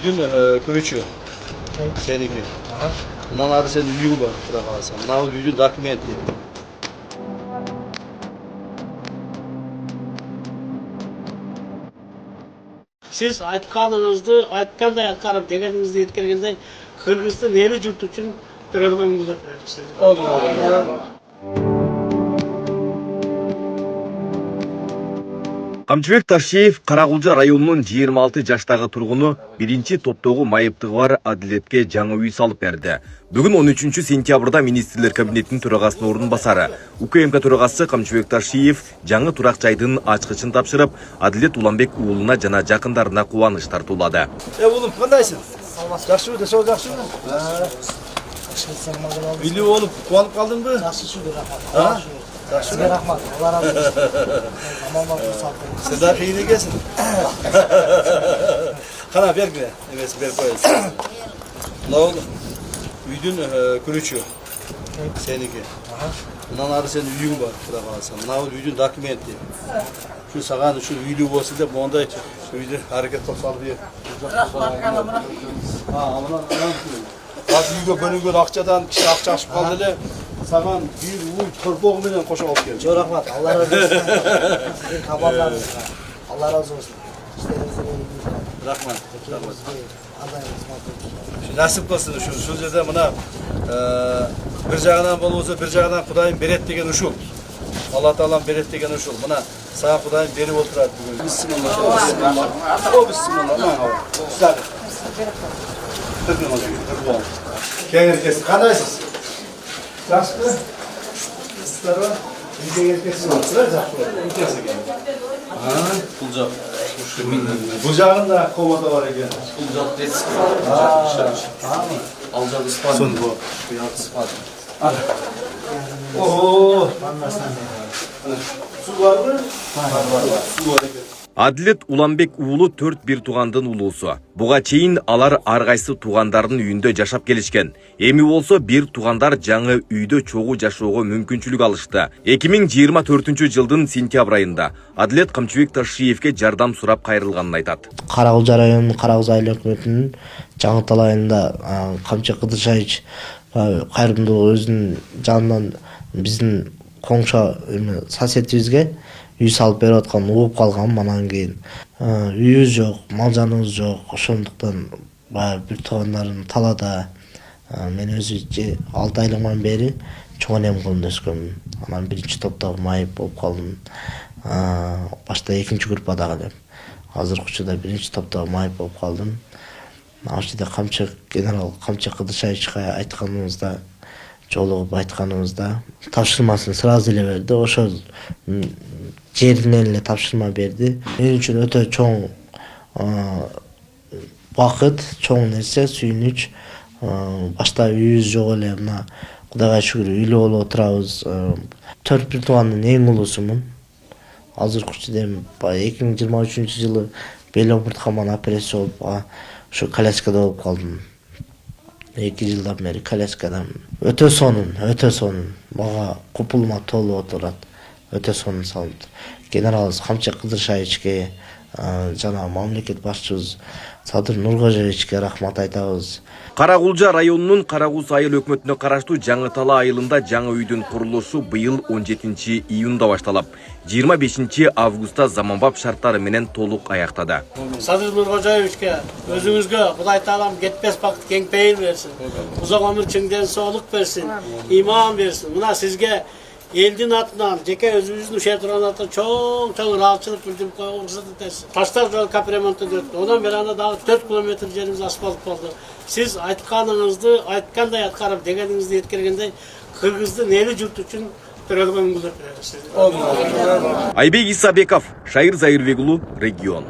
Үйдün көчü. Seniki. Bundan adı senin uyuğu var. Bırak alsan. Bundan uyuğun dokumenti. Siz aytkanыңызды aytkандай аткарып дегеніңізді еткергенде Кыргыздын эли журт үчүн төрөлгөнүңүздү беребиз. Камчыбек Ташиев Каракулжа районунун 26 жаштагы тургуну биринчи топтогу майыптыгы бар Адилетке жаңы үй салып берди. Бүгүн 13 сентябрда министрлер кабинетинин төрагасынын ордун басары УКМК төрагасы Камчыбек Ташиев жаңы турак жайдын ачкычын тапшырып, Адилет Уланбек уулуна жана жакындарына кубаныч тартуулады. Oğlum kandayсың? Жақсы өте, сол жақсы mı? Үйлі болып қуанып қалдың бы? Жақсы шүгүр рахмат. Сізге рахмат. Алла разы болсын. Сіз de қиын екенсің. Қана бергі, емесі беріп қойасың. Мына oğlum, үйдің күречі. Seninki. Bundan adı senin uyuğun var. Bırak alsan. Mına үйдің dokumenti. Şu sağan, şu üylü olsa da bu anda üylü hareket topsal diye. Bak үйге bölünген ақчадан кіші ақша ашып қалды да саған бір уй тұрпоғыменен қоша алып келді. Çok rahmat. Allah razı olsun. Sizin kabarlarınızға. Allah razı olsun. İşlerinizden elinizden. Rahmat. Adayınız Şu nasip kılsın şu жерде мына bir жағынан болса bir жағынан Құдайым береді деген ушул. Алла Таалам береді деген ушул. Мына саған Құдайым беріп отырады бүгін. Бисмилла. О бисмилла. Кеңіркесі қандайсыз? Жақсы ба? Сіздер ба? Кеңіркесі бар, жақсы ба? Бұл жақ. Бұл жағында комната бар екен. Бұл жақ детский. Ал жағы спальня. Сон бұл. Bu jaq spalnya. Oho. Su var mı? Var. Su var eкен. Адилет Уланбек уулу 4 туугандын улуусу. Буга чейин алар ар кайсы туугандарынын үйүндө жашап келишкен. Эми болсо бир туугандар жаңы үйдө чогуу жашоого мүмкүнчүлүк алышты. 2024 жылдын сентябрь айында Адилет Камчыбек Ташиевке жардам сурап кайрылганын айтат. Каракулжа районунун Карагуз айыл өкмөтүнүн Жаңы Тал айылында Камчыбек Кыдыршаевич кайрымдуулук өзүнүн жанынан биздин коңшу соседибизге үй салып берип аткан угуп калгам. Анан кийин үйүбүз жок, мал жаныбыз жок. Ошондуктан баягы бир туугандарым талаада мен өзү 6 айлыгынан бери чоң энем колунда өскөмүн. Анан биринчи топтогу майып болуп калдым. Башта экинчи группадагы элем. Азыркы учурда биринчи топтогу майып болуп калдым. Ошондо генерал Камчыбек Кыдыршаевичке айтканыбызда, жолугуп айтканыбызда тапшырмасын сразу эле берди. Ошол жеринен эле тапшырма берди. Мен үчүн өтө чоң бакыт, чоң нерсе, сүйүнүч. Башта үйүбүз жок эле, мына Кудайга шүгүр үйлүү болуп отурабыз. 4 туугандын эң улуусумун. Азыркы учурда 2023 жылы бел омурткаман операция болуп, ошо коляскада болуп калдым. 2 жылдан бери коляскадамын. Өтө сонун. Мага купулма толуп отурат. Өтө сонун салып. Генералыбыз Камчыбек Кыдыршаевичке жана мамлекет башчыбыз Садыр Нуркожоевичке рахмат айтабыз. Каракулжа районунун Карагуз айыл өкмөтүнө караштуу Жаңы Тал айылында жаңы үйдүн курулушу быйыл 17 июнда башталып, 25 августта заманбап шарттары менен толук аяктады. Садыр Нуркожоевичке өзүңүзгө Кудай Таалам кетпес бакыт кең пейил берсин. Узак өмүр чың денсаулык берсин, иман берсин. Мына сизге элдин атынан, жеке өзүбүздүн ушул турган атынан чоң ыраазычылык билдирип койгонго этесиз. Таштар жол капремонттон өттү. Одан бери анда дагы 4 километр жерибиз асфальт болду. Сиз айтканыңызды айткандай аткарып дегениңизди эткергенде Кыргыздын эли журт үчүн төрөлгөнүңүздү беребиз. Айбек Исабеков, Шайыр Зайырбек уулу, Регион.